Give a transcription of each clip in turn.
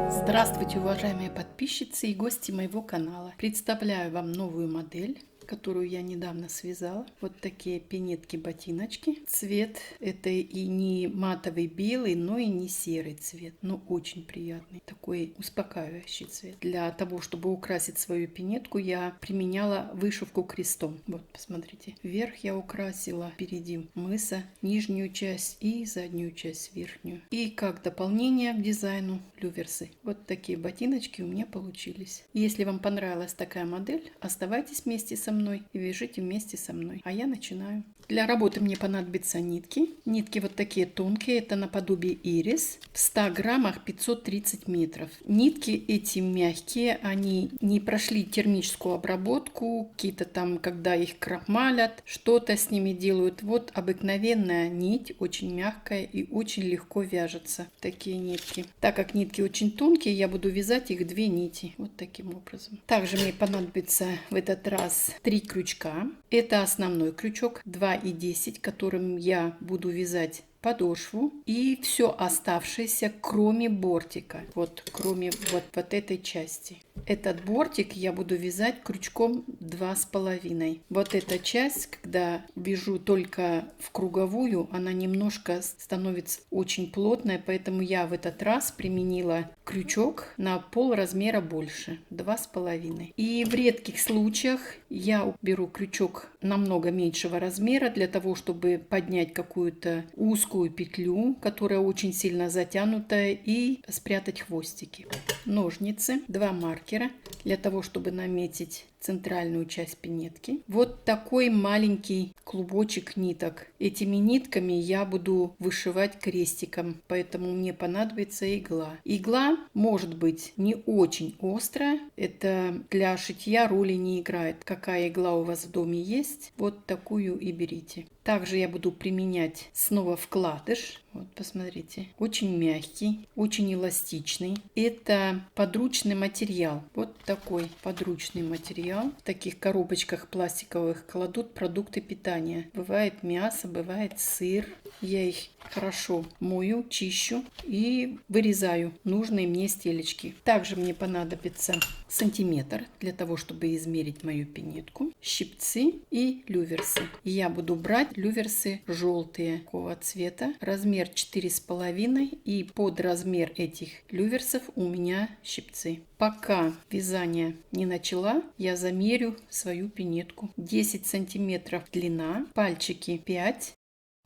Здравствуйте, уважаемые подписчицы и гости моего канала. Представляю вам новую модель, которую я недавно связала. Вот такие пинетки-ботиночки. Цвет это и не матовый белый, но и не серый цвет, но очень приятный. Такой успокаивающий цвет. Для того, чтобы украсить свою пинетку, я применяла вышивку крестом. Вот, посмотрите. Вверх я украсила впереди мыса, нижнюю часть и заднюю часть верхнюю. И как дополнение к дизайну люверсы. Вот такие ботиночки у меня получились. Если вам понравилась такая модель, оставайтесь вместе со мной и вяжите вместе со мной. А я начинаю. Для работы мне понадобятся нитки. Нитки вот такие тонкие, это наподобие ирис. В 100 граммах 530 метров. Нитки эти мягкие, они не прошли термическую обработку, какие-то там, когда их крахмалят, что-то с ними делают. Вот обыкновенная нить, очень мягкая и очень легко вяжется. Такие нитки. Так как нитки очень тонкие, я буду вязать их 2 нити. Вот таким образом. Также мне понадобится в этот раз 3 крючка. Это основной крючок 2,10, которым я буду вязать подошву и все оставшееся, кроме бортика, вот кроме вот этой части. Этот бортик я буду вязать крючком 2,5. Вот эта часть, когда вяжу только в круговую, она немножко становится очень плотная, поэтому я в этот раз применила крючок на пол размера больше, 2,5. И в редких случаях я беру крючок намного меньшего размера для того, чтобы поднять какую-то узкую петлю, которая очень сильно затянутая, и спрятать хвостики. Ножницы, 2 маркера для того, чтобы наметить центральную часть пинетки. Вот такой маленький клубочек ниток. Этими нитками я буду вышивать крестиком, поэтому мне понадобится игла. Игла может быть не очень острая, это для шитья роли не играет. Какая игла у вас в доме есть, вот такую и берите. Также я буду применять снова вкладыш. Вот, посмотрите. Очень мягкий, очень эластичный. Это подручный материал. Вот такой подручный материал. В таких коробочках пластиковых кладут продукты питания. Бывает мясо, бывает сыр. Я их хорошо мою, чищу и вырезаю нужные мне стелечки. Также мне понадобится сантиметр для того, чтобы измерить мою пинетку, щипцы и люверсы. Я буду брать люверсы желтые такого цвета, размер 4,5, и под размер этих люверсов у меня щипцы. Пока вязание не начала, я замерю свою пинетку. 10 сантиметров длина, пальчики 5,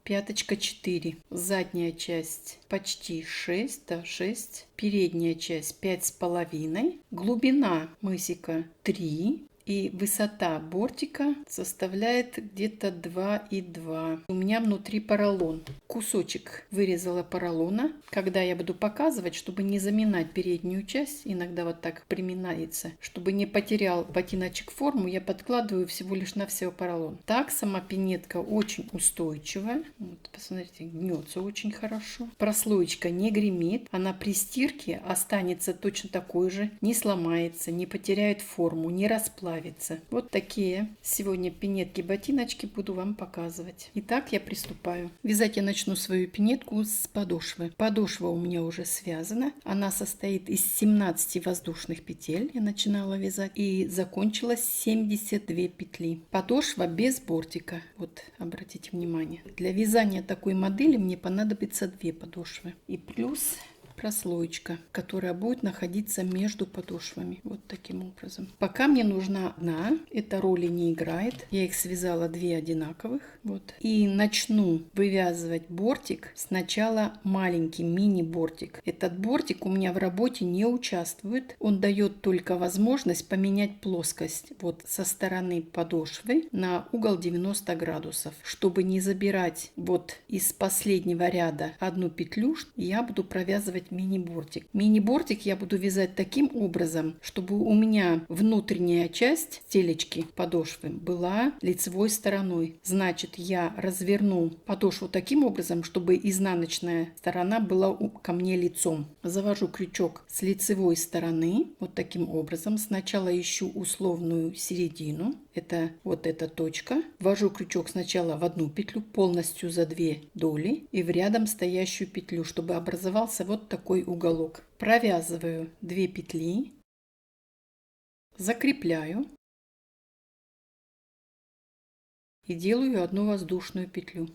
пяточка 4, задняя часть почти 6, да, 6, передняя часть 5,5, глубина мысика 3. И высота бортика составляет где-то 2,2. У меня внутри поролон. Кусочек вырезала поролона. Когда я буду показывать, чтобы не заминать переднюю часть, иногда вот так приминается, чтобы не потерял ботиночек форму, я подкладываю всего лишь на все поролон. Так сама пинетка очень устойчивая. Вот, посмотрите, гнется очень хорошо. Прослоечка не гремит. Она при стирке останется точно такой же, не сломается, не потеряет форму, не расплавится. Вот такие сегодня пинетки-ботиночки буду вам показывать. Итак, я приступаю. Вязать я начну свою пинетку с подошвы. Подошва у меня уже связана. Она состоит из 17 воздушных петель. Я начинала вязать и закончила 72 петли. Подошва без бортика. Вот, обратите внимание. Для вязания такой модели мне понадобится 2 подошвы. И плюс прослоечка, которая будет находиться между подошвами. Вот таким образом. Пока мне нужна одна. Это роли не играет. Я их связала 2 одинаковых. Вот. И начну вывязывать бортик. Сначала маленький мини-бортик. Этот бортик у меня в работе не участвует. Он дает только возможность поменять плоскость вот со стороны подошвы на угол 90 градусов. Чтобы не забирать вот из последнего ряда одну петлю, я буду провязывать мини-бортик. Мини-бортик я буду вязать таким образом, чтобы у меня внутренняя часть стелечки подошвы была лицевой стороной. Значит, я разверну подошву таким образом, чтобы изнаночная сторона была ко мне лицом. Завожу крючок с лицевой стороны вот таким образом. Сначала ищу условную середину. это вот эта точка. Ввожу крючок сначала в одну петлю, полностью за 2 доли, и в рядом стоящую петлю, чтобы образовался вот такой уголок. Провязываю 2 петли, закрепляю и делаю одну воздушную петлю.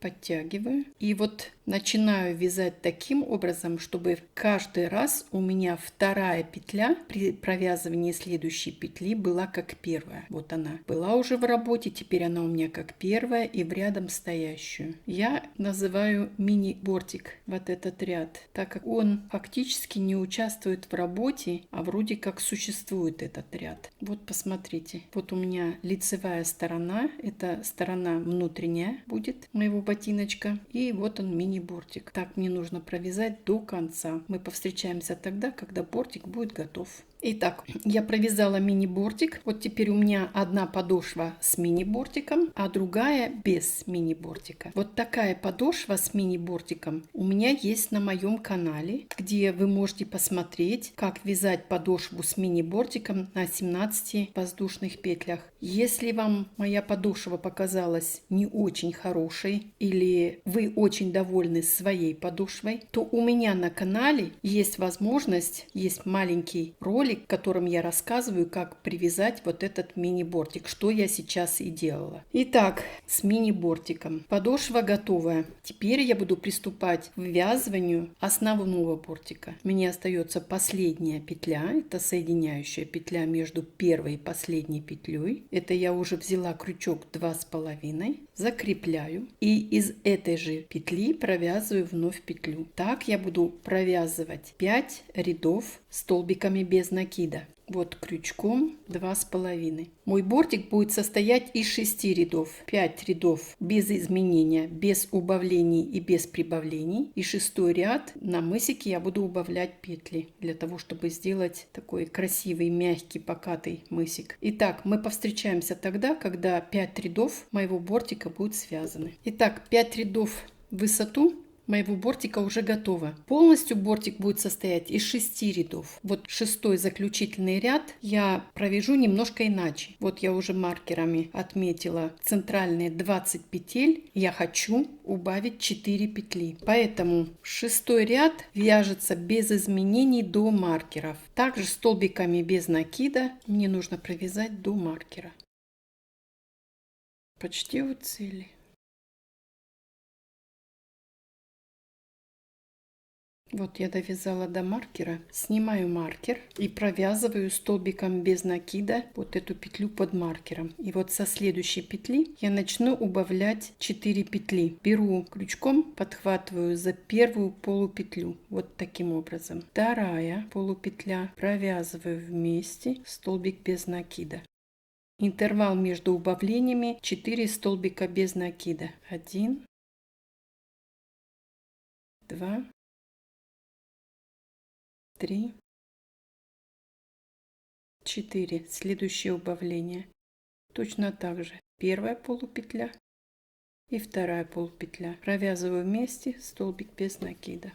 Подтягиваю и вот начинаю вязать таким образом, чтобы каждый раз у меня вторая петля при провязывании следующей петли была как первая. Вот она была уже в работе, теперь она у меня как первая и в рядом стоящую. Я называю мини-бортик вот этот ряд, так как он фактически не участвует в работе, а вроде как существует этот ряд. Вот посмотрите, вот у меня лицевая сторона, это сторона внутренняя будет моего ботиночка, и вот он мини-бортик. Так мне нужно провязать до конца. Мы повстречаемся тогда, когда бортик будет готов. Итак, я провязала мини-бортик. Вот теперь у меня одна подошва с мини-бортиком, а другая без мини-бортика. Вот такая подошва с мини-бортиком у меня есть на моем канале, где вы можете посмотреть, как вязать подошву с мини-бортиком на 17 воздушных петлях. Если вам моя подошва показалась не очень хорошей или вы очень довольны своей подошвой, то у меня на канале есть возможность, есть маленький ролик, в котором я рассказываю, как привязать вот этот мини-бортик, что я сейчас и делала. Итак, с мини-бортиком. Подошва готовая. Теперь я буду приступать к ввязыванию основного бортика. Мне остается последняя петля, это соединяющая петля между первой и последней петлей. Это я уже взяла крючок 2,5, закрепляю и из этой же петли провязываю вновь петлю. Так я буду провязывать 5 рядов столбиками без накида. Вот крючком 2,5. Мой бортик будет состоять из 6 рядов. 5 рядов без изменения, без убавлений и без прибавлений. И 6-й ряд на мысике я буду убавлять петли, для того, чтобы сделать такой красивый, мягкий, покатый мысик. Итак, мы повстречаемся тогда, когда 5 рядов моего бортика будут связаны. Итак, 5 рядов в высоту моего бортика уже готово. Полностью бортик будет состоять из 6 рядов. Вот 6-й заключительный ряд я провяжу немножко иначе. Вот я уже маркерами отметила центральные 20 петель. Я хочу убавить 4 петли. Поэтому 6-й ряд вяжется без изменений до маркеров. Также столбиками без накида мне нужно провязать до маркера. Почти у цели. Вот я довязала до маркера, снимаю маркер и провязываю столбиком без накида вот эту петлю под маркером. И вот со следующей петли я начну убавлять 4 петли. Беру крючком, подхватываю за первую полупетлю, вот таким образом. Вторая полупетля, провязываю вместе столбик без накида. Интервал между убавлениями 4 столбика без накида. 1, 2, 3, 4. Следующее убавление. Точно так же. Первая полупетля и вторая полупетля. Провязываю вместе столбик без накида.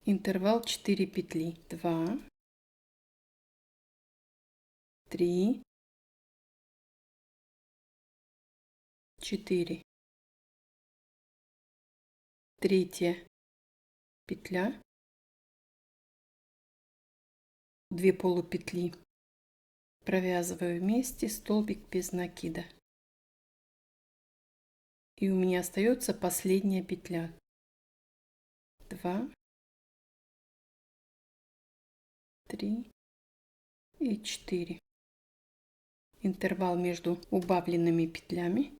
Интервал 4 петли. 2, 3, 4. Третья петля, 2 полупетли, провязываю вместе столбик без накида. И у меня остается последняя петля. 2, 3 и 4. Интервал между убавленными петлями.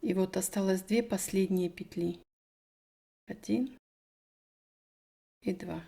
И вот осталось 2 последние петли. 1 и 2.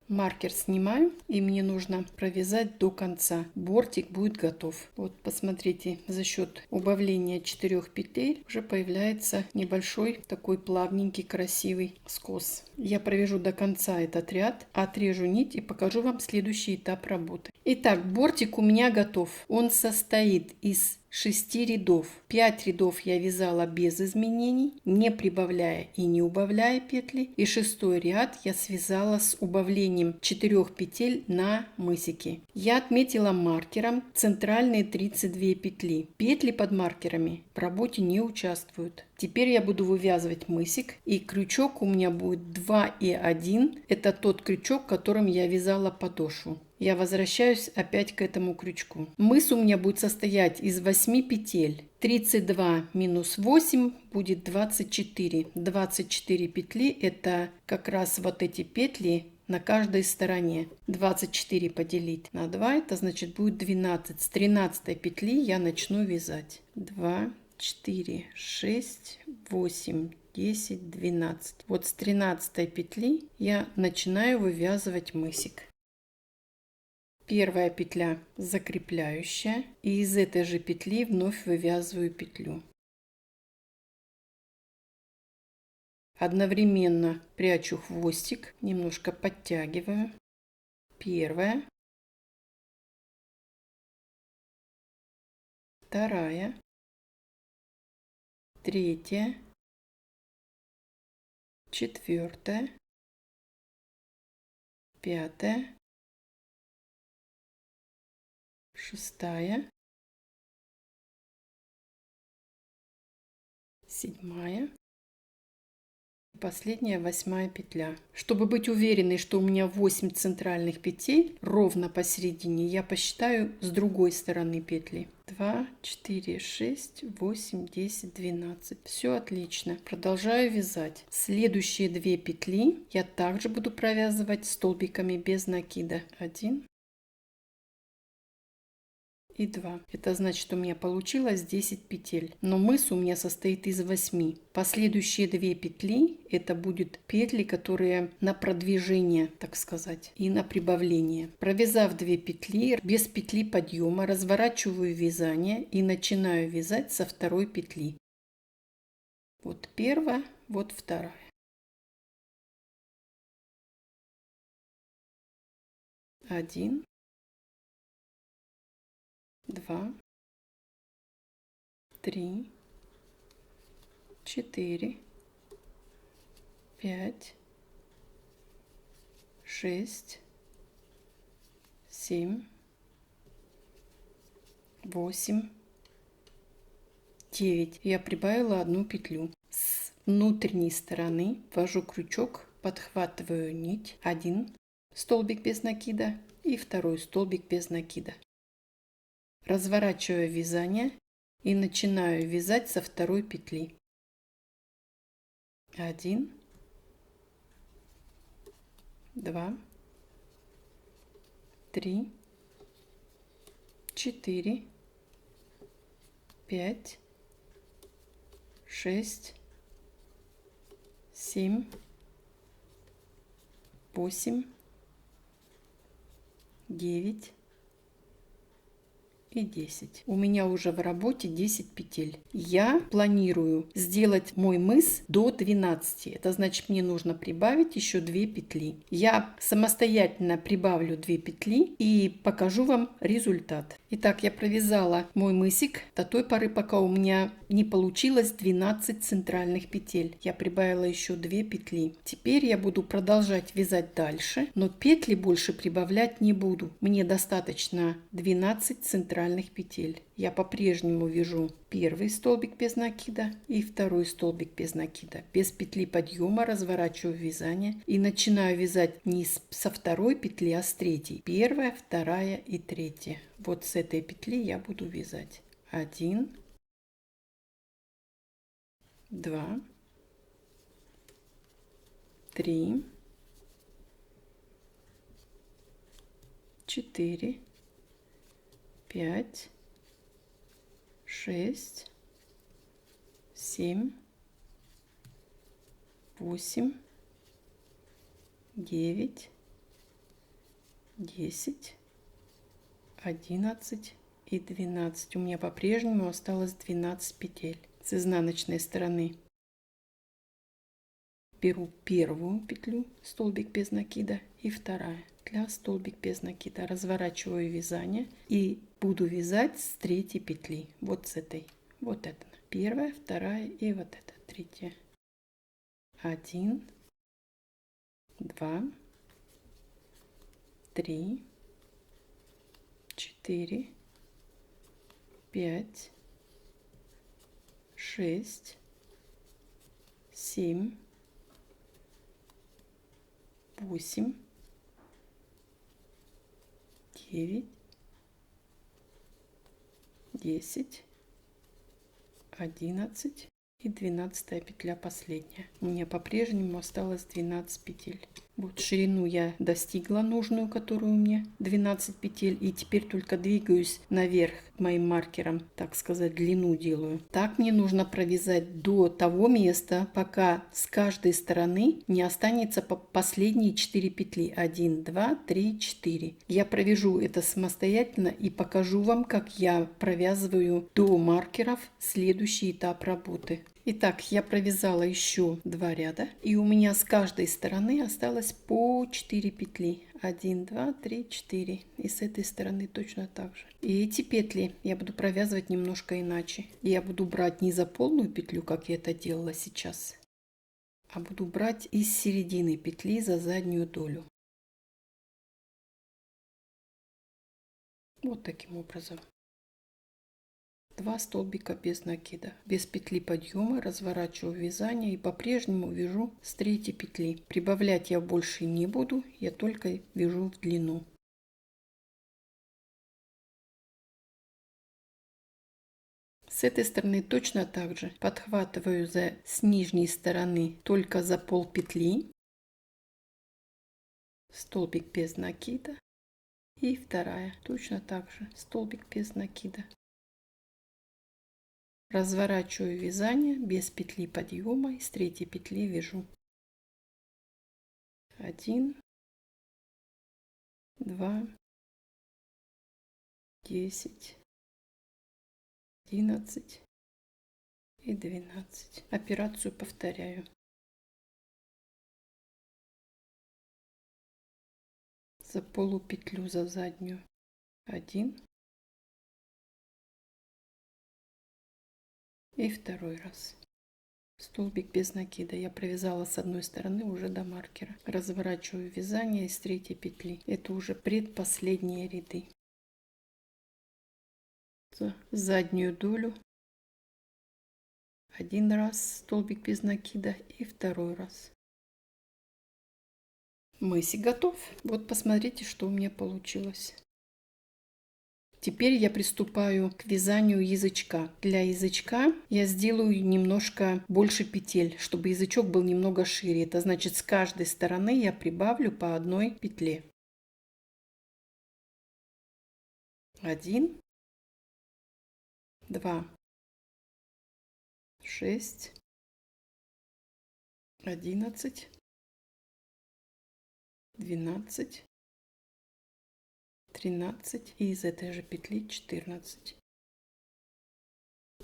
Маркер снимаю, и мне нужно провязать до конца. Бортик будет готов. Вот посмотрите, за счет убавления 4 петель уже появляется небольшой такой плавненький красивый скос. Я провяжу до конца этот ряд, отрежу нить и покажу вам следующий этап работы. Итак, бортик у меня готов. Он состоит из 6 рядов. 5 рядов я вязала без изменений, не прибавляя и не убавляя петли. И 6-й ряд я связала с убавлением 4 петель на мысике. Я отметила маркером центральные 32 петли. Петли под маркерами в работе не участвуют. Теперь я буду вывязывать мысик, и крючок у меня будет 2 и 1. Это тот крючок, которым я вязала подошву. Я возвращаюсь опять к этому крючку. Мыс у меня будет состоять из 8 петель. 32 минус 8 будет 24. 24 петли — это как раз вот эти петли на каждой стороне. 24 поделить на 2, это значит будет 12. С 13 петли я начну вязать. 2, 4, 6, 8, 10, 12. Вот с 13 петли я начинаю вывязывать мысик. Первая петля закрепляющая, и из этой же петли вновь вывязываю петлю. Одновременно прячу хвостик, немножко подтягиваю. Первая, вторая, третья, четвертая, пятая, шестая, седьмая, последняя 8 петля. Чтобы быть уверенной, что у меня 8 центральных петель ровно посередине, я посчитаю с другой стороны петли. 2, 4, 6, 8, 10, 12. Все отлично. Продолжаю вязать. Следующие 2 петли я также буду провязывать столбиками без накида. 1 и 2. Это значит, у меня получилось 10 петель. Но мыс у меня состоит из 8. Последующие 2 петли это будут петли, которые на продвижение, так сказать, и на прибавление. Провязав 2 петли, без петли подъема разворачиваю вязание и начинаю вязать со 2 петли. Вот первая, вот вторая. 1, 2, 3, 4, 5, 6, 7, 8, 9. Я прибавила 1 петлю. С внутренней стороны ввожу крючок, подхватываю нить, 1 столбик без накида и 2 столбик без накида. Разворачиваю вязание и начинаю вязать со 2 петли. 1, 2, 3, 4, 5, 6, 7, 8, 9 и 10. У меня уже в работе 10 петель. Я планирую сделать мой мыс до 12. Это значит, мне нужно прибавить еще 2 петли. Я самостоятельно прибавлю 2 петли и покажу вам результат. Итак, я провязала мой мысик до той поры, пока у меня не получилось 12 центральных петель. Я прибавила еще 2 петли. Теперь я буду продолжать вязать дальше, но петли больше прибавлять не буду. Мне достаточно 12 центральных петель. Я по-прежнему вяжу первый столбик без накида и 2 столбик без накида. Без петли подъема разворачиваю вязание и начинаю вязать не со 2 петли, а с 3. Первая, вторая и 3. Вот с этой петли я буду вязать. 1, 2, 3, 4, 5, 6, 7, 8, 9, 10, 11 и 12. У меня по-прежнему осталось 12 петель. С изнаночной стороны беру первую петлю, столбик без накида, и вторая. петля, столбик без накида. Разворачиваю вязание и буду вязать с третьей петли. Вот с этой. Вот это. Первая, вторая и вот эта третья. 1, 2, 3, 4, 5, 6, 7, 8, 9, 10, 11 и 12 петля последняя. У меня по-прежнему осталось 12 петель. Вот ширину я достигла нужную, которую мне 12 петель. И теперь только двигаюсь наверх моим маркером, так сказать, длину делаю. Так мне нужно провязать до того места, пока с каждой стороны не останется последние 4 петли. 1, 2, 3, 4. Я провяжу это самостоятельно и покажу вам, как я провязываю до маркеров следующий этап работы. Итак, я провязала еще 2 ряда, и у меня с каждой стороны осталось по 4 петли. 1, 2, 3, 4. И с этой стороны точно так же. И эти петли я буду провязывать немножко иначе. Я буду брать не за полную петлю, как я это делала сейчас, а буду брать из середины петли за заднюю долю. Вот таким образом. 2 столбика без накида. Без петли подъема разворачиваю вязание и по-прежнему вяжу с третьей петли. Прибавлять я больше не буду, я только вяжу в длину. С этой стороны точно так же подхватываю с нижней стороны только за пол петли, столбик без накида, и вторая точно так же столбик без накида. Разворачиваю вязание без петли подъема и с третьей петли вяжу. 1, 2, 10, 11 и 12. Операцию повторяю. За полупетлю за заднюю 1 и второй раз. Столбик без накида. Я провязала с одной стороны уже до маркера. Разворачиваю вязание из третьей петли. Это уже предпоследние ряды. За заднюю долю 1 раз столбик без накида и второй раз. Мысик готов. Вот посмотрите, что у меня получилось. Теперь я приступаю к вязанию язычка. Для язычка я сделаю немножко больше петель, чтобы язычок был немного шире. Это значит, с каждой стороны я прибавлю по одной петле. 1, 2, 6, 11, 12, 13 и из этой же петли 14.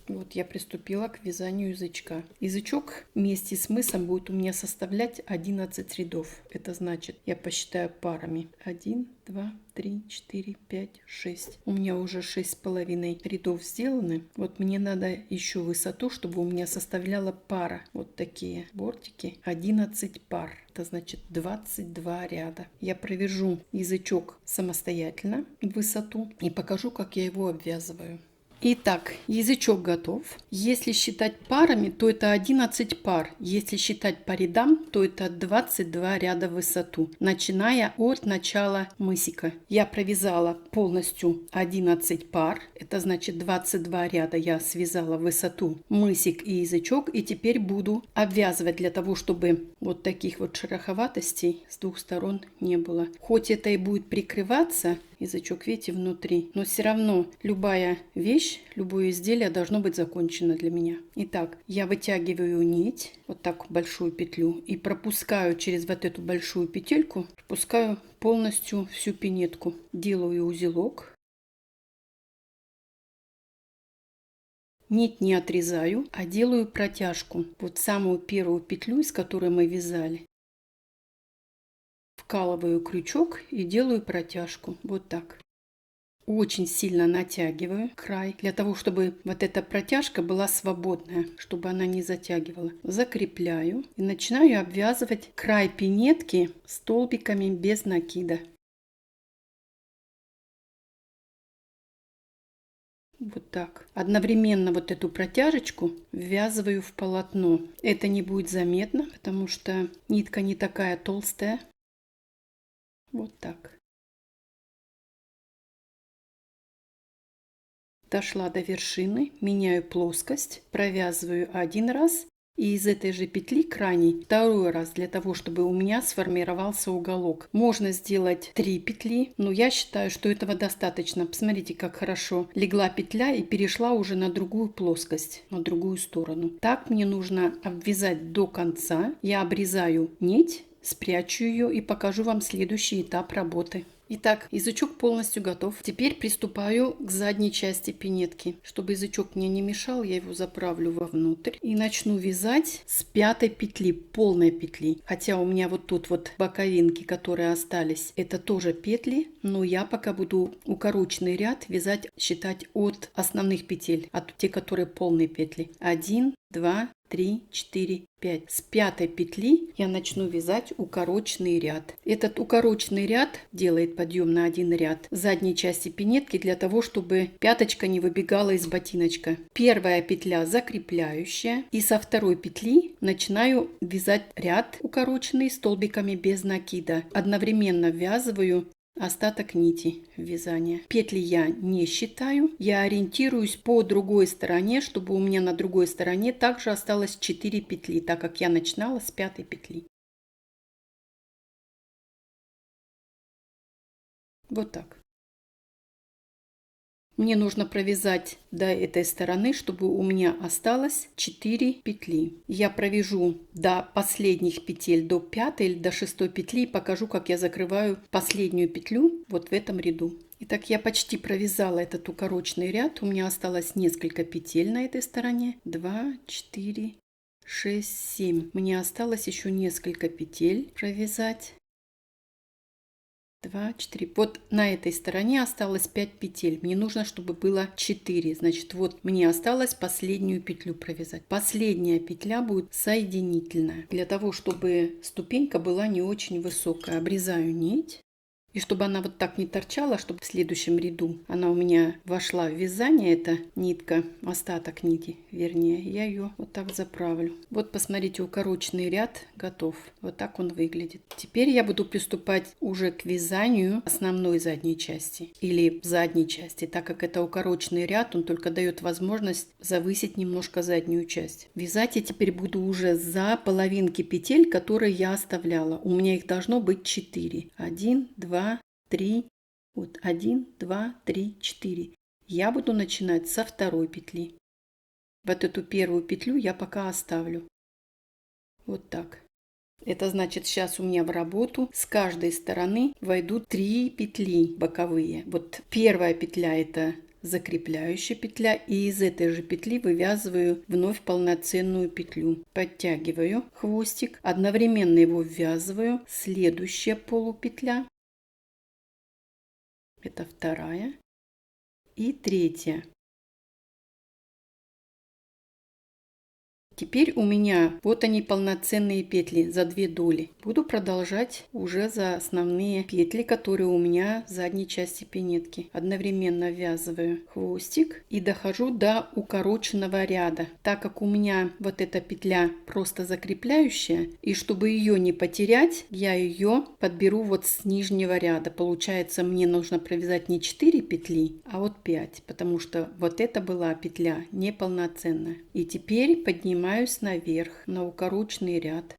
Вот я приступила к вязанию язычка. Язычок вместе с мысом будет у меня составлять 11 рядов. Это значит, я посчитаю парами. 1, 2, 3, 4, 5, 6. У меня уже 6,5 рядов сделаны. Вот мне надо еще высоту, чтобы у меня составляла пара. Вот такие бортики. 11 пар. Это значит 22 ряда. Я провяжу язычок самостоятельно в высоту и покажу, как я его обвязываю. Итак, язычок готов. Если считать парами, то это 11 пар. Если считать по рядам, то это 22 ряда в высоту, начиная от начала мысика. Я провязала полностью 11 пар. Это значит 22 ряда я связала в высоту мысик и язычок. И теперь буду обвязывать для того, чтобы вот таких вот шероховатостей с двух сторон не было. Хоть это и будет прикрываться, язычок, видите, внутри, но все равно любая вещь, любое изделие должно быть закончено для меня. Итак, я вытягиваю нить, вот так большую петлю, и пропускаю через вот эту большую петельку, пропускаю полностью всю пинетку. Делаю узелок. Нить не отрезаю, а делаю протяжку. Вот самую первую петлю, из которой мы вязали. вкалываю крючок и делаю протяжку. Вот так. Очень сильно натягиваю край, для того, чтобы вот эта протяжка была свободная, чтобы она не затягивала. Закрепляю и начинаю обвязывать край пинетки столбиками без накида. Вот так. Одновременно вот эту протяжечку ввязываю в полотно. Это не будет заметно, потому что нитка не такая толстая. Вот так. Дошла до вершины, меняю плоскость, провязываю один раз и из этой же петли крайней второй раз, для того, чтобы у меня сформировался уголок. Можно сделать 3 петли, но я считаю, что этого достаточно. Посмотрите, как хорошо легла петля и перешла уже на другую плоскость, на другую сторону. Так мне нужно обвязать до конца. Я обрезаю нить, спрячу ее и покажу вам следующий этап работы. Итак, язычок полностью готов. Теперь приступаю к задней части пинетки. Чтобы язычок мне не мешал, я его заправлю вовнутрь и начну вязать с 5-й петли, полной петли. Хотя у меня вот тут вот боковинки, которые остались, это тоже петли, но я пока буду укороченный ряд вязать, считать от основных петель, от те, которые полные петли. 1, 2, 3, 4, 5. С 5-й петли я начну вязать укороченный ряд. Этот укороченный ряд делает подъем на один ряд задней части пинетки для того, чтобы пяточка не выбегала из ботиночка. Первая петля закрепляющая, и со 2-й петли начинаю вязать ряд укороченный столбиками без накида. Одновременно ввязываю остаток нити вязания. Петли я не считаю, я ориентируюсь по другой стороне, чтобы у меня на другой стороне также осталось 4 петли, так как я начинала с 5-й петли. Вот так. Мне нужно провязать до этой стороны, чтобы у меня осталось 4 петли. Я провяжу до последних петель, до 5-й или до 6-й петли и покажу, как я закрываю последнюю петлю вот в этом ряду. Итак, я почти провязала этот укороченный ряд. У меня осталось несколько петель на этой стороне. 2, 4, 6, 7. Мне осталось еще несколько петель провязать. 2, 4. Вот на этой стороне осталось 5 петель. Мне нужно, чтобы было 4. Значит, вот мне осталось последнюю петлю провязать. Последняя петля будет соединительная. Для того, чтобы ступенька была не очень высокая. Обрезаю нить. И чтобы она вот так не торчала, чтобы в следующем ряду она у меня вошла в вязание, эта нитка, остаток нити, вернее, я ее вот так заправлю. Вот посмотрите, укороченный ряд готов. Вот так он выглядит. Теперь я буду приступать уже к вязанию основной задней части или задней части, так как это укороченный ряд, он только дает возможность завысить немножко заднюю часть. Вязать я теперь буду уже за половинки петель, которые я оставляла. У меня их должно быть 4. 1, 2, 3, вот 1, 2, 3, 4. Я буду начинать со 2-й петли. Вот эту первую петлю я пока оставлю. Вот так. Это значит, сейчас у меня в работу с каждой стороны войдут 3 петли боковые. Вот первая петля это закрепляющая петля, и из этой же петли вывязываю вновь полноценную петлю. Подтягиваю хвостик, одновременно его ввязываю. Следующая полупетля. Это 2-я и 3-я. Теперь у меня вот они полноценные петли за 2 доли. Буду продолжать уже за основные петли, которые у меня в задней части пинетки. Одновременно ввязываю хвостик и дохожу до укороченного ряда. Так как у меня вот эта петля просто закрепляющая, и чтобы ее не потерять, я ее подберу вот с нижнего ряда. Получается, мне нужно провязать не 4 петли, а вот 5, потому что вот это была петля неполноценная. И теперь поднимаюсь наверх на укороченный ряд.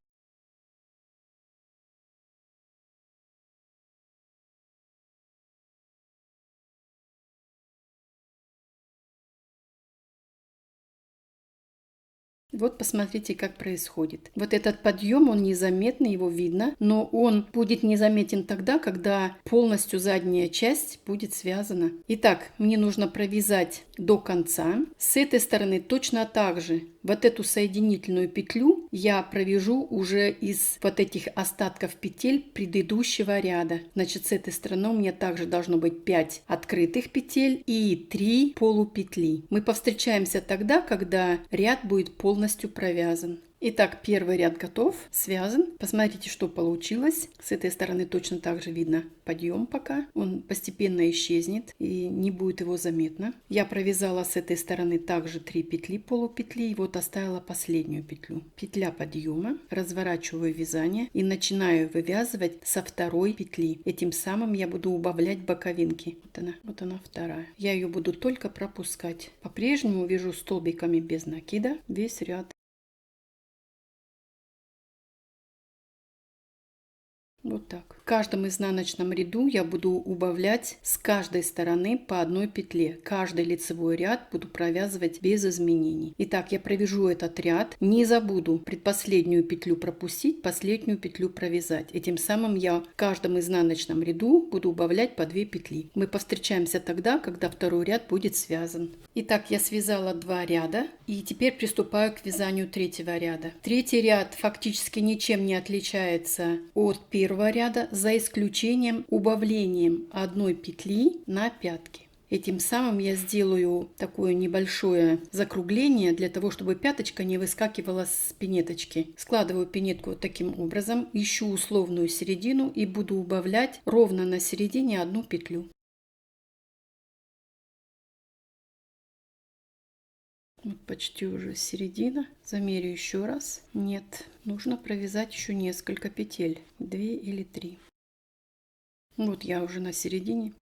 Вот посмотрите, как происходит. Вот этот подъем, он незаметный, его видно, но он будет незаметен тогда, когда полностью задняя часть будет связана. Итак, мне нужно провязать до конца. С этой стороны точно так же вот эту соединительную петлю я провяжу уже из вот этих остатков петель предыдущего ряда. Значит, с этой стороны у меня также должно быть 5 открытых петель и 3 полупетли. Мы повстречаемся тогда, когда ряд будет полностью провязан. Итак, первый ряд готов, связан. Посмотрите, что получилось. С этой стороны точно так же видно подъем пока. Он постепенно исчезнет и не будет его заметно. Я провязала с этой стороны также 3 петли полупетли и вот оставила последнюю петлю. Петля подъема, разворачиваю вязание и начинаю вывязывать со второй петли. Этим самым я буду убавлять боковинки. Вот она вторая. Я ее буду только пропускать. По-прежнему вяжу столбиками без накида весь ряд. Вот так. В каждом изнаночном ряду я буду убавлять с каждой стороны по одной петле. Каждый лицевой ряд буду провязывать без изменений. Итак, я провяжу этот ряд. Не забуду предпоследнюю петлю пропустить, последнюю петлю провязать. Этим самым я в каждом изнаночном ряду буду убавлять по 2 петли. Мы повстречаемся тогда, когда второй ряд будет связан. Итак, я связала 2 ряда и теперь приступаю к вязанию третьего ряда. Третий ряд фактически ничем не отличается от первого ряда, за исключением убавлением одной петли на пятки. Этим самым я сделаю такое небольшое закругление для того, чтобы пяточка не выскакивала с пинеточки. Складываю пинетку вот таким образом, ищу условную середину и буду убавлять ровно на середине одну петлю. Вот почти уже середина. Замерю еще раз. Нет, нужно провязать еще несколько петель. 2 или 3. Вот я уже на середине.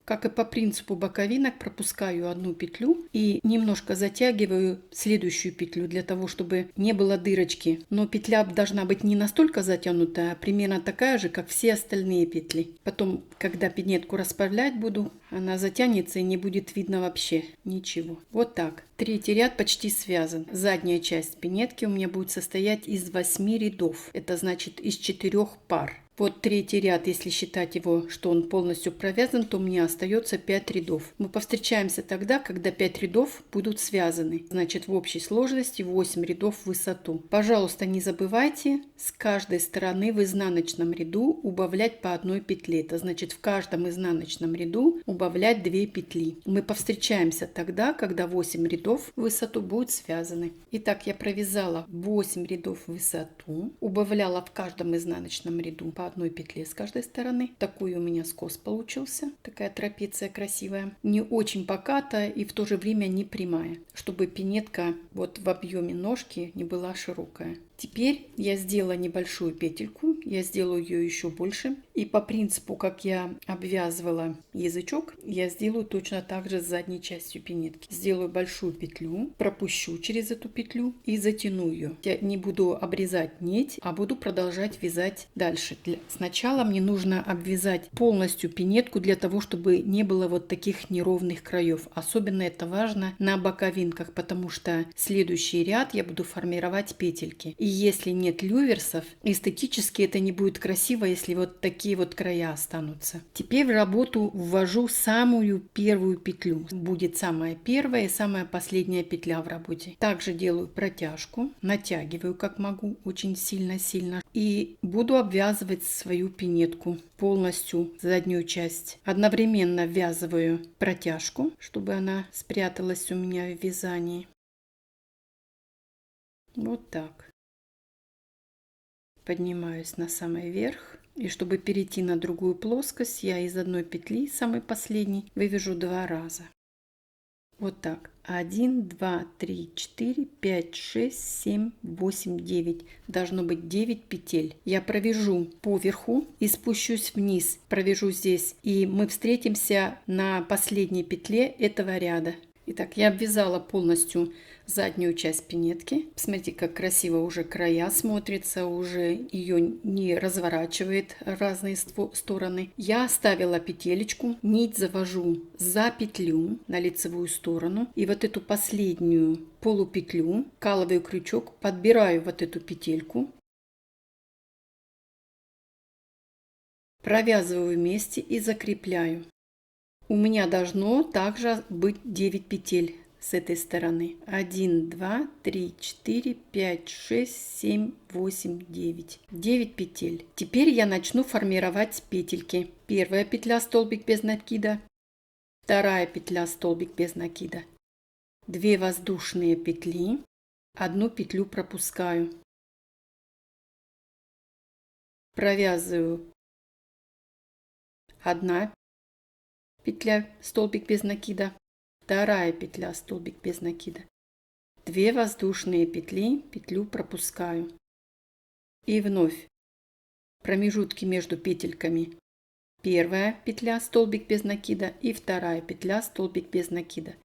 Как и по принципу боковинок, пропускаю одну петлю и немножко затягиваю следующую петлю для того, чтобы не было дырочки. Но петля должна быть не настолько затянутая, а примерно такая же, как все остальные петли. Потом, когда пинетку расправлять буду, она затянется и не будет видно вообще ничего. Вот так. Третий ряд почти связан. Задняя часть пинетки у меня будет состоять из 8 рядов. Это значит из 4 пар. Вот третий ряд, если считать его, что он полностью провязан, то мне остается 5 рядов. Мы повстречаемся тогда, когда 5 рядов будут связаны. Значит, в общей сложности 8 рядов в высоту. Пожалуйста, не забывайте с каждой стороны в изнаночном ряду убавлять по одной петле. Это значит, в каждом изнаночном ряду убавлять 2 петли. Мы повстречаемся тогда, когда 8 рядов в высоту будут связаны. Итак, я провязала 8 рядов в высоту, убавляла в каждом изнаночном ряду по одной петле с каждой стороны. Такой у меня скос получился. Такая трапеция красивая. Не очень покатая и в то же время не прямая, чтобы пинетка вот в объеме ножки не была широкая. Теперь я сделала небольшую петельку, я сделаю ее еще больше. И по принципу, как я обвязывала язычок, я сделаю точно так же с задней частью пинетки. Сделаю большую петлю, пропущу через эту петлю и затяну ее. Я не буду обрезать нить, а буду продолжать вязать дальше. Сначала мне нужно обвязать полностью пинетку для того, чтобы не было вот таких неровных краев. Особенно это важно на боковинках, потому что следующий ряд я буду формировать петельки. И если нет люверсов, эстетически это не будет красиво, если вот такие вот края останутся. Теперь в работу ввожу самую первую петлю. Будет самая первая и самая последняя петля в работе. Также делаю протяжку, натягиваю как могу, очень сильно-сильно. И буду обвязывать свою пинетку полностью заднюю часть. Одновременно ввязываю протяжку, чтобы она спряталась у меня в вязании. Вот так. Поднимаюсь на самый верх. И чтобы перейти на другую плоскость, я из одной петли, самой последней, вывяжу 2 раза. Вот так. 1, 2, 3, 4, 5, 6, 7, 8, 9. Должно быть 9 петель. Я провяжу по верху и спущусь вниз. Провяжу здесь. И мы встретимся на последней петле этого ряда. Итак, я обвязала полностью заднюю часть пинетки. Смотрите, как красиво уже края смотрится, уже ее не разворачивает разные стороны. Я оставила петелечку, нить завожу за петлю на лицевую сторону. И вот эту последнюю полупетлю, вкалываю крючок, подбираю вот эту петельку, провязываю вместе и закрепляю. У меня должно также быть 9 петель с этой стороны. 1, 2, 3, 4, 5, 6, 7, 8, 9. 9 петель. Теперь я начну формировать петельки. Первая петля столбик без накида. Вторая петля столбик без накида. 2 воздушные петли. Одну петлю пропускаю. Провязываю 1 петля столбик без накида, вторая петля столбик без накида, 2 воздушные петли, петлю пропускаю. И вновь промежутки между петельками. Первая петля столбик без накида и вторая петля столбик без накида.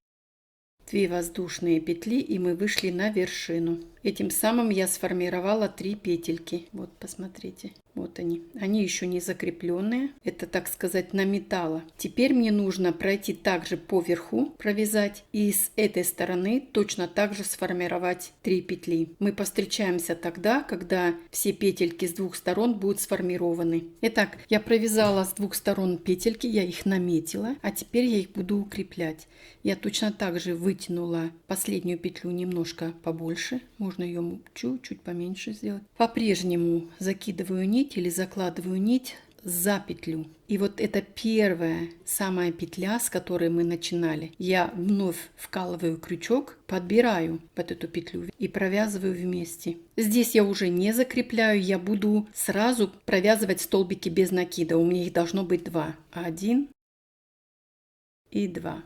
2 воздушные петли, и мы вышли на вершину. Этим самым я сформировала 3 петельки. Вот посмотрите. Вот они. Они еще не закрепленные. Это, так сказать, наметала. Теперь мне нужно пройти также по верху, провязать. И с этой стороны точно так же сформировать 3 петли. Мы повстречаемся тогда, когда все петельки с двух сторон будут сформированы. Итак, я провязала с двух сторон петельки. Я их наметила. А теперь я их буду укреплять. Я точно так же вытянула последнюю петлю немножко побольше. Можно ее чуть-чуть поменьше сделать. По-прежнему закидываю нить или закладываю нить за петлю. И вот эта первая самая петля, с которой мы начинали, я вновь вкалываю крючок, подбираю вот эту петлю и провязываю вместе. Здесь я уже не закрепляю, я буду сразу провязывать столбики без накида. У меня их должно быть 2. 1 и 2.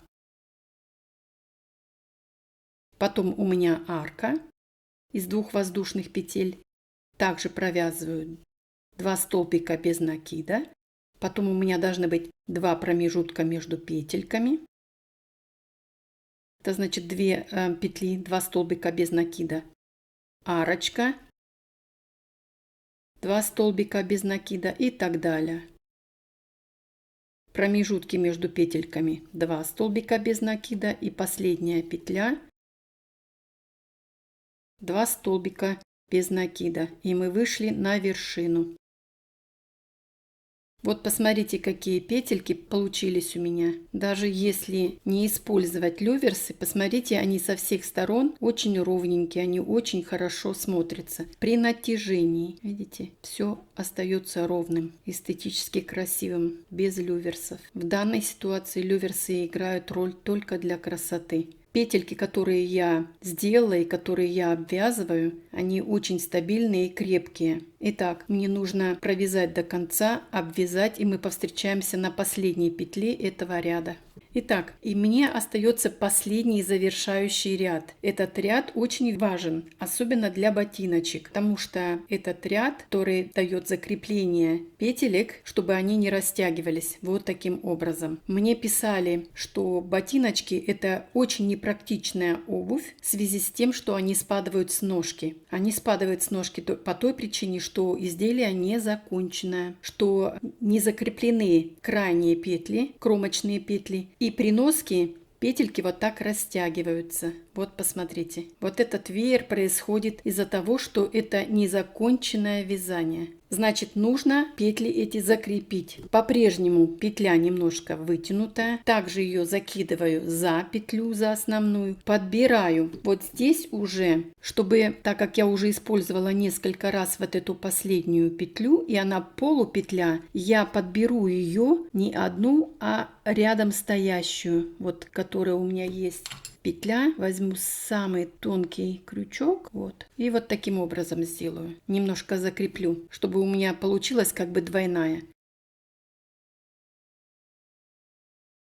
Потом у меня арка из 2 воздушных петель. Также провязываю 2 столбика без накида. Потом у меня должны быть 2 промежутка между петельками. Это значит 2 петли, 2 столбика без накида. Арочка, 2 столбика без накида и так далее. Промежутки между петельками 2 столбика без накида и последняя петля, 2 столбика без накида, и мы вышли на вершину. Вот посмотрите, какие петельки получились у меня. Даже если не использовать люверсы, посмотрите, они со всех сторон очень ровненькие, они очень хорошо смотрятся. При натяжении, видите, все остается ровным, эстетически красивым, без люверсов. В данной ситуации люверсы играют роль только для красоты. Петельки, которые я сделала и которые я обвязываю, они очень стабильные и крепкие. Итак, мне нужно провязать до конца, обвязать, и мы повстречаемся на последней петле этого ряда. Итак, и мне остается последний завершающий ряд. Этот ряд очень важен, особенно для ботиночек, потому что этот ряд, который дает закрепление петелек, чтобы они не растягивались вот таким образом. Мне писали, что ботиночки это очень непрактичная обувь в связи с тем, что они спадают с ножки. Они спадают с ножки по той причине, что изделие не законченное, что не закреплены крайние петли, кромочные петли, и при носке петельки вот так растягиваются. Вот посмотрите. Вот этот веер происходит из-за того, что это незаконченное вязание. Значит, нужно петли эти закрепить. По-прежнему петля немножко вытянутая. Также ее закидываю за петлю, за основную. Подбираю вот здесь уже, чтобы, так как я уже использовала несколько раз вот эту последнюю петлю, и она полупетля, я подберу ее не одну, а рядом стоящую, вот которая у меня есть. Петля, возьму самый тонкий крючок, вот, и вот таким образом сделаю. Немножко закреплю, чтобы у меня получилась как бы двойная.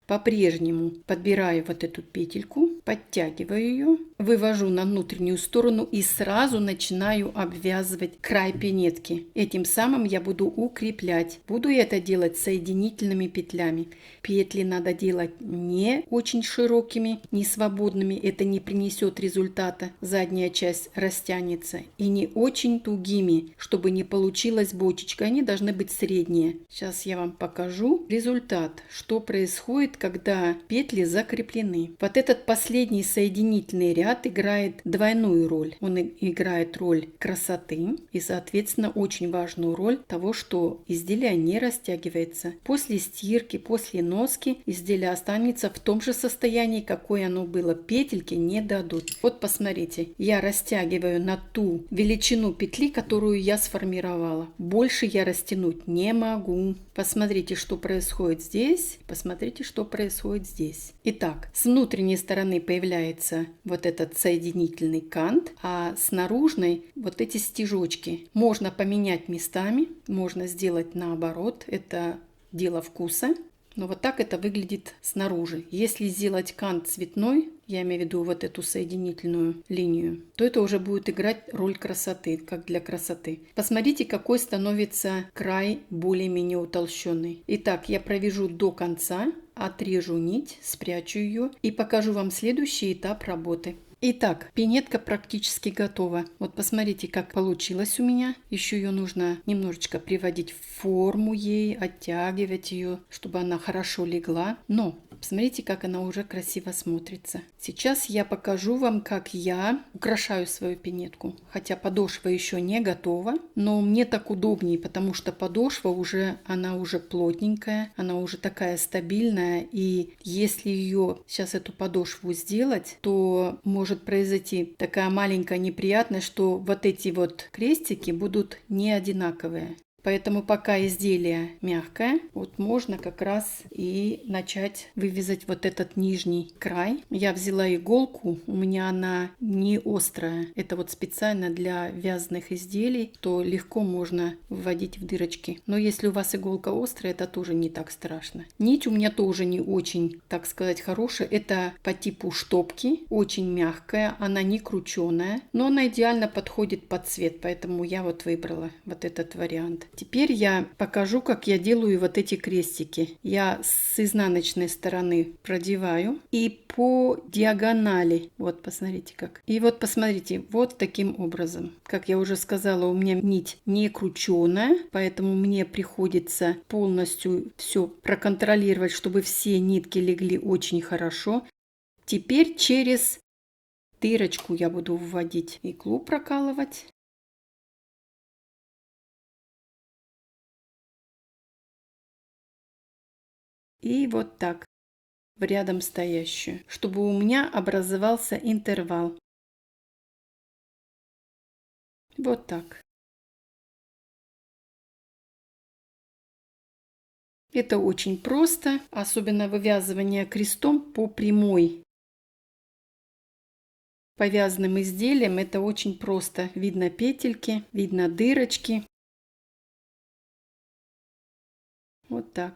По-прежнему подбираю вот эту петельку, подтягиваю ее. вывожу на внутреннюю сторону и сразу начинаю обвязывать край пинетки. Этим самым я буду укреплять. Буду я это делать соединительными петлями. Петли надо делать не очень широкими, не свободными. Это не принесет результата. Задняя часть растянется. И не очень тугими, чтобы не получилась бочечка. Они должны быть средние. Сейчас я вам покажу результат, что происходит, когда петли закреплены. Вот этот последний соединительный ряд играет двойную роль. Он играет роль красоты и, соответственно, очень важную роль того, что изделие не растягивается. После стирки, после носки изделие останется в том же состоянии, какое оно было. Петельки не дадут. Вот посмотрите, я растягиваю на ту величину петли, которую я сформировала. Больше я растянуть не могу. Посмотрите, что происходит здесь. Посмотрите, что происходит здесь. Итак, с внутренней стороны появляется вот этот соединительный кант, а с наружной вот эти стежочки. Можно поменять местами, можно сделать наоборот. Это дело вкуса. Но вот так это выглядит снаружи. Если сделать кант цветной, я имею в виду вот эту соединительную линию, то это уже будет играть роль красоты, как для красоты. Посмотрите, какой становится край более-менее утолщенный. Итак, я провяжу до конца, отрежу нить, спрячу ее и покажу вам следующий этап работы. Итак, пинетка практически готова. Вот посмотрите, как получилось у меня. Еще ее нужно немножечко приводить в форму ей, оттягивать ее, чтобы она хорошо легла. Но посмотрите, как она уже красиво смотрится. Сейчас я покажу вам, как я украшаю свою пинетку. Хотя подошва еще не готова, но мне так удобнее, потому что подошва она уже плотненькая, она уже такая стабильная. И если ее сейчас эту подошву сделать, то может произойти такая маленькая неприятность, что вот эти вот крестики будут не одинаковые. Поэтому пока изделие мягкое, вот можно как раз и начать вывязать вот этот нижний край. Я взяла иголку, у меня она не острая. Это вот специально для вязаных изделий, то легко можно вводить в дырочки. Но если у вас иголка острая, это тоже не так страшно. Нить у меня тоже не очень, так сказать, хорошая. Это по типу штопки, очень мягкая, она не крученая, но она идеально подходит под цвет, поэтому я вот выбрала вот этот вариант. Теперь я покажу, как я делаю вот эти крестики. Я с изнаночной стороны продеваю и по диагонали. Вот, посмотрите как. И вот, посмотрите, вот таким образом. Как я уже сказала, у меня нить не крученая, поэтому мне приходится полностью все проконтролировать, чтобы все нитки легли очень хорошо. Теперь через дырочку я буду вводить иглу, прокалывать. И вот так, в рядом стоящую, чтобы у меня образовался интервал. Вот так. Это очень просто, особенно вывязывание крестом по прямой. По вязаным изделиям это очень просто. Видно петельки, видно дырочки. Вот так.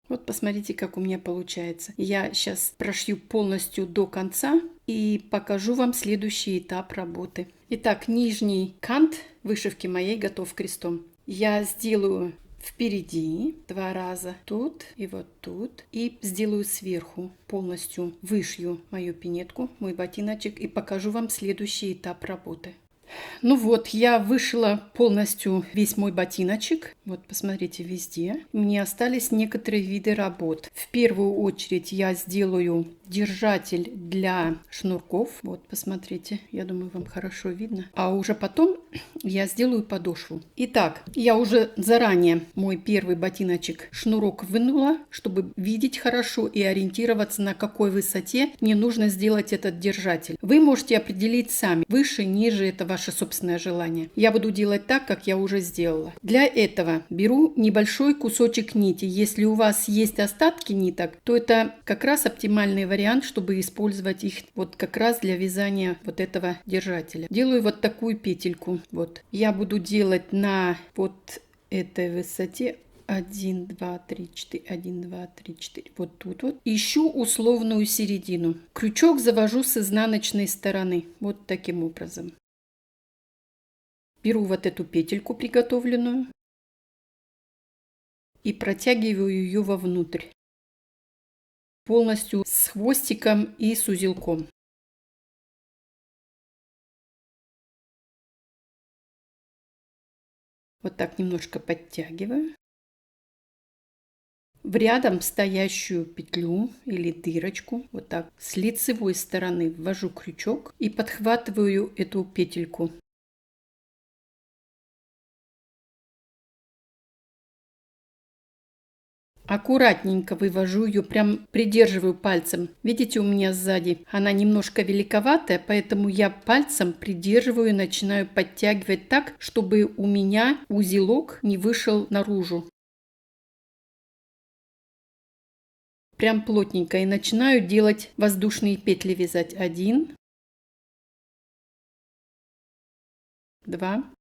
Вот посмотрите, как у меня получается. Я сейчас прошью полностью до конца и покажу вам следующий этап работы. Итак, нижний кант вышивки моей готов крестом. Я сделаю впереди 2 раза, тут и вот тут, и сделаю сверху, полностью вышью мою пинетку, мой ботиночек, и покажу вам следующий этап работы. Ну вот, я вышила полностью весь мой ботиночек. Вот, посмотрите, везде. Мне остались некоторые виды работ. В первую очередь я сделаю держатель для шнурков. Вот, посмотрите, я думаю, вам хорошо видно. А уже потом я сделаю подошву. Итак, я уже заранее мой первый ботиночек шнурок вынула, чтобы видеть хорошо и ориентироваться, на какой высоте мне нужно сделать этот держатель. Вы можете определить сами, выше, ниже, это ваше собственное желание. Я буду делать так, как я уже сделала. Для этого беру небольшой кусочек нити. Если у вас есть остатки ниток, то это как раз оптимальный вариант, чтобы использовать их вот как раз для вязания вот этого держателя. Делаю вот такую петельку. Вот. Я буду делать на вот этой высоте 1, 2, 3, 4, 1, 2, 3, 4. Вот тут вот. Ищу условную середину. Крючок завожу с изнаночной стороны. Вот таким образом. Беру вот эту петельку приготовленную и протягиваю ее вовнутрь. Полностью с хвостиком и с узелком. Вот так немножко подтягиваю. В рядом стоящую петлю или дырочку, вот так, с лицевой стороны ввожу крючок и подхватываю эту петельку. Аккуратненько вывожу ее, прям придерживаю пальцем. Видите, у меня сзади она немножко великоватая, поэтому я пальцем придерживаю и начинаю подтягивать так, чтобы у меня узелок не вышел наружу. Прям плотненько и начинаю делать воздушные петли вязать. 1, 2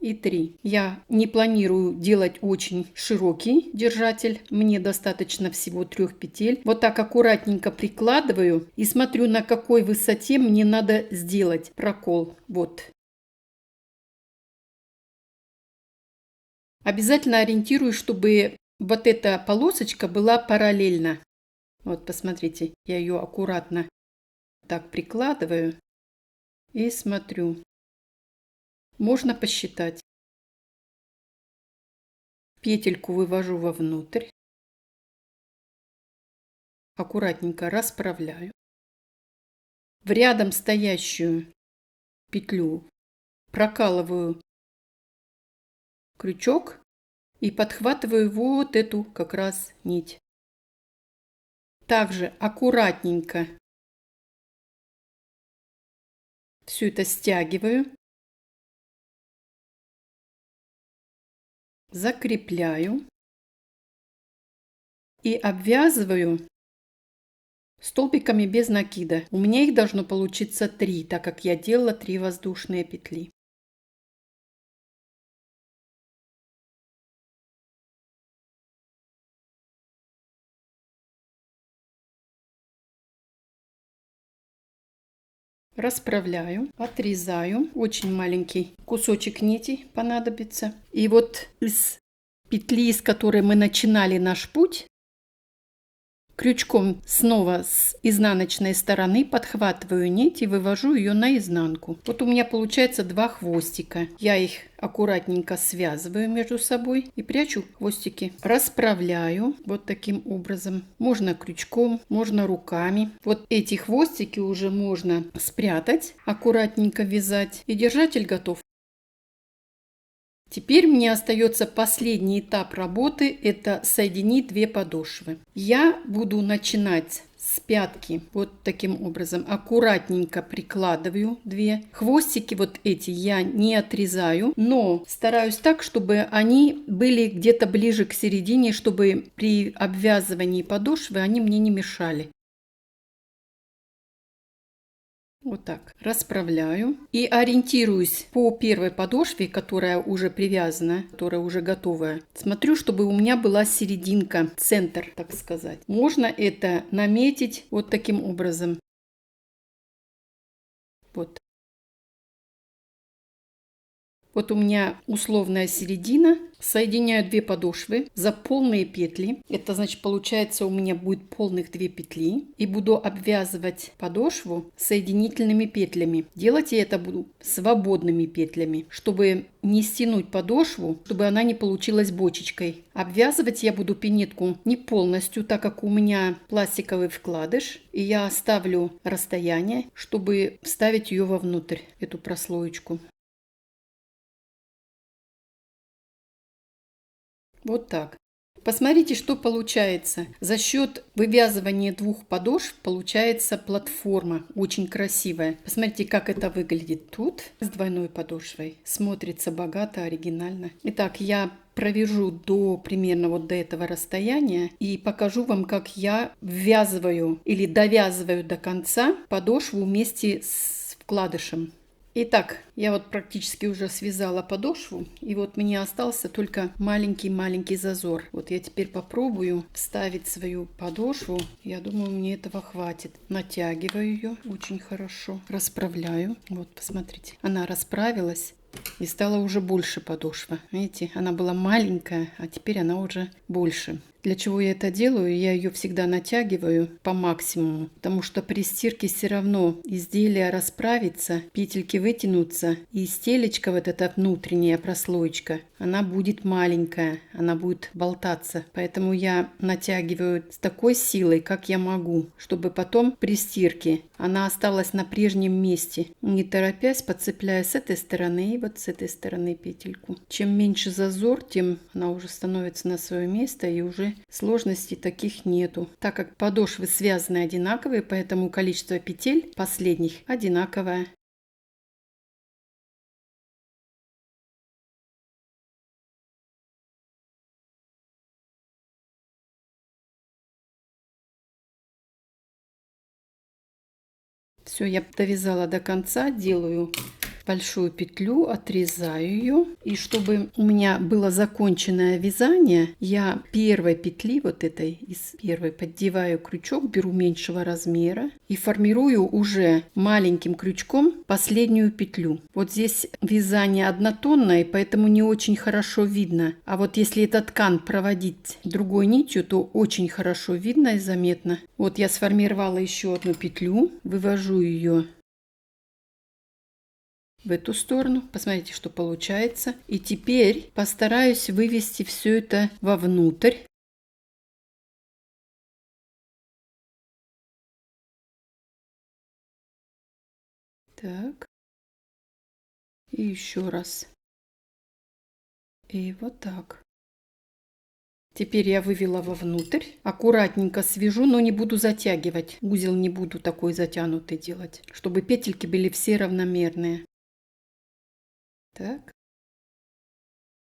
и 3. Я не планирую делать очень широкий держатель. Мне достаточно всего 3 петель. Вот так аккуратненько прикладываю и смотрю, на какой высоте мне надо сделать прокол. Вот. Обязательно ориентируюсь, чтобы вот эта полосочка была параллельна. Вот посмотрите, я ее аккуратно так прикладываю и смотрю. Можно посчитать. Петельку вывожу вовнутрь. Аккуратненько расправляю. В рядом стоящую петлю прокалываю крючок и подхватываю вот эту как раз нить. Также аккуратненько все это стягиваю. Закрепляю и обвязываю столбиками без накида. У меня их должно получиться 3, так как я делала 3 воздушные петли. Расправляю, отрезаю. Очень маленький кусочек нити понадобится. И вот из петли, с которой мы начинали наш путь, крючком снова с изнаночной стороны подхватываю нить и вывожу ее наизнанку. Вот у меня получается 2 хвостика. Я их аккуратненько связываю между собой и прячу хвостики. Расправляю вот таким образом. Можно крючком, можно руками. Вот эти хвостики уже можно спрятать, аккуратненько вязать. И держатель готов. Теперь мне остается последний этап работы, это соединить 2 подошвы. Я буду начинать с пятки вот таким образом, аккуратненько прикладываю 2. Хвостики вот эти я не отрезаю, но стараюсь так, чтобы они были где-то ближе к середине, чтобы при обвязывании подошвы они мне не мешали. Вот так расправляю и ориентируюсь по первой подошве, которая уже привязана, которая уже готовая. Смотрю, чтобы у меня была серединка, центр, так сказать. Можно это наметить вот таким образом. Вот. Вот у меня условная середина. Соединяю 2 подошвы за полные петли. Это значит, получается, у меня будет полных 2 петли. И буду обвязывать подошву соединительными петлями. Делать я это буду свободными петлями, чтобы не стянуть подошву, чтобы она не получилась бочечкой. Обвязывать я буду пинетку не полностью, так как у меня пластиковый вкладыш. И я оставлю расстояние, чтобы вставить ее вовнутрь, эту прослоечку. Вот так. Посмотрите, что получается. За счет вывязывания 2 подошв получается платформа очень красивая. Посмотрите, как это выглядит тут с двойной подошвой. Смотрится богато, оригинально. Итак, я провяжу до примерно вот до этого расстояния и покажу вам, как я ввязываю или довязываю до конца подошву вместе с вкладышем. Итак, я вот практически уже связала подошву, и вот мне остался только маленький-маленький зазор. Вот я теперь попробую вставить свою подошву. Я думаю, мне этого хватит. Натягиваю ее очень хорошо, расправляю. Вот, посмотрите, она расправилась. И стала уже больше подошва. Видите, она была маленькая, а теперь она уже больше. Для чего я это делаю? Я ее всегда натягиваю по максимуму, потому что при стирке все равно изделие расправится, петельки вытянутся, и стелечка, вот эта внутренняя прослоечка, она будет маленькая, она будет болтаться. Поэтому я натягиваю с такой силой, как я могу, чтобы потом при стирке она осталась на прежнем месте, не торопясь, подцепляя с этой стороны и вот с этой стороны петельку. Чем меньше зазор, тем она уже становится на свое место, и уже сложностей таких нету. Так как подошвы связаны одинаковые, поэтому количество петель последних одинаковое. Все, я довязала до конца, делаю большую петлю, отрезаю ее. И чтобы у меня было законченное вязание, я первой петли, вот этой из первой, поддеваю крючок, беру меньшего размера и формирую уже маленьким крючком последнюю петлю. Вот здесь вязание однотонное, поэтому не очень хорошо видно. А вот если этот ткань проводить другой нитью, то очень хорошо видно и заметно. Вот я сформировала еще одну петлю, вывожу ее в эту сторону. Посмотрите, что получается. И теперь постараюсь вывести все это вовнутрь. Так. И еще раз. И вот так. Теперь я вывела вовнутрь. Аккуратненько свяжу, но не буду затягивать. Узел не буду такой затянутый делать, чтобы петельки были все равномерные. Так.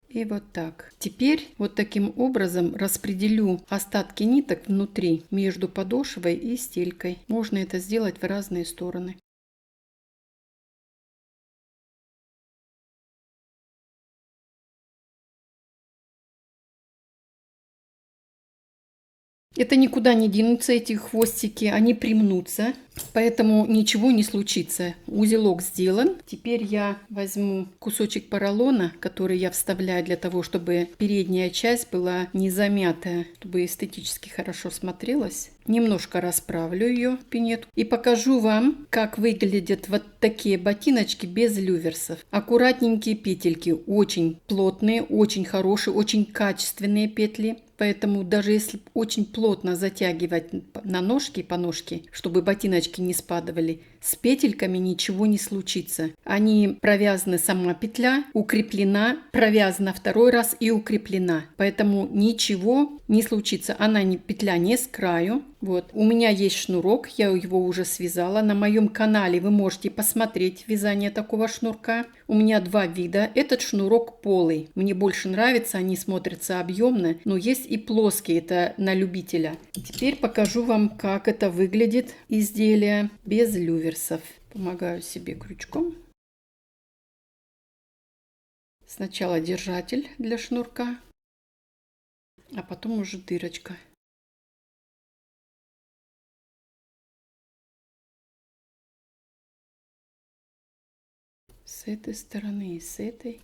И вот так. Теперь вот таким образом распределю остатки ниток внутри между подошвой и стелькой. Можно это сделать в разные стороны. Это никуда не денутся, эти хвостики, они примнутся, поэтому ничего не случится. Узелок сделан. Теперь я возьму кусочек поролона, который я вставляю для того, чтобы передняя часть была не замятая, чтобы эстетически хорошо смотрелась. Немножко расправлю ее, пинетку, и покажу вам, как выглядят вот такие ботиночки без люверсов. Аккуратненькие петельки, очень плотные, очень хорошие, очень качественные петли. Поэтому даже если очень плотно затягивать на ножки, по ножке, чтобы ботиночки не спадывали, с петельками ничего не случится. Они провязаны, сама петля укреплена, провязана второй раз и укреплена. Поэтому ничего не случится. Она петля не с краю. Вот. У меня есть шнурок, я его уже связала. На моем канале вы можете посмотреть вязание такого шнурка. У меня два вида. Этот шнурок полый. Мне больше нравится, они смотрятся объемно, но есть и плоские, это на любителя. Теперь покажу вам, как это выглядит изделие без люверсов. Помогаю себе крючком. Сначала держатель для шнурка, а потом уже дырочка. С этой стороны и с этой.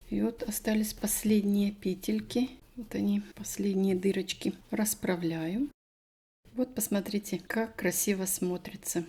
И вот остались последние петельки. Вот они, последние дырочки. Расправляю. Вот посмотрите, как красиво смотрится.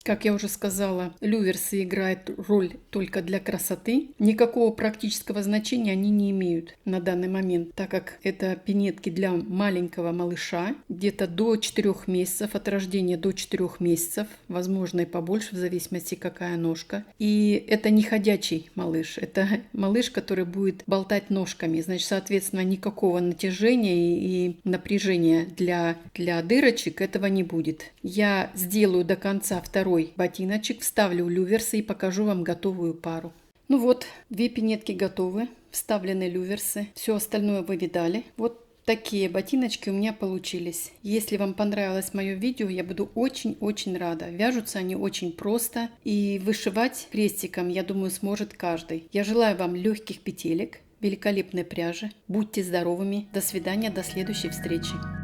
Как я уже сказала, люверсы играют роль только для красоты. Никакого практического значения они не имеют на данный момент, так как это пинетки для маленького малыша, где-то до 4 месяцев, от рождения до 4 месяцев, возможно и побольше, в зависимости какая ножка. И это не ходячий малыш, это малыш, который будет болтать ножками. Значит, соответственно, никакого натяжения и напряжения для дырочек этого не будет. Я сделаю до конца второй ботиночек, вставлю люверсы и покажу вам готовую пару. Ну вот, две пинетки готовы, вставлены люверсы, все остальное вы видали. Вот такие ботиночки у меня получились. Если вам понравилось мое видео, я буду очень-очень рада. Вяжутся они очень просто. И вышивать крестиком, я думаю, сможет каждый. Я желаю вам легких петелек, великолепной пряжи. Будьте здоровыми. До свидания, до следующей встречи.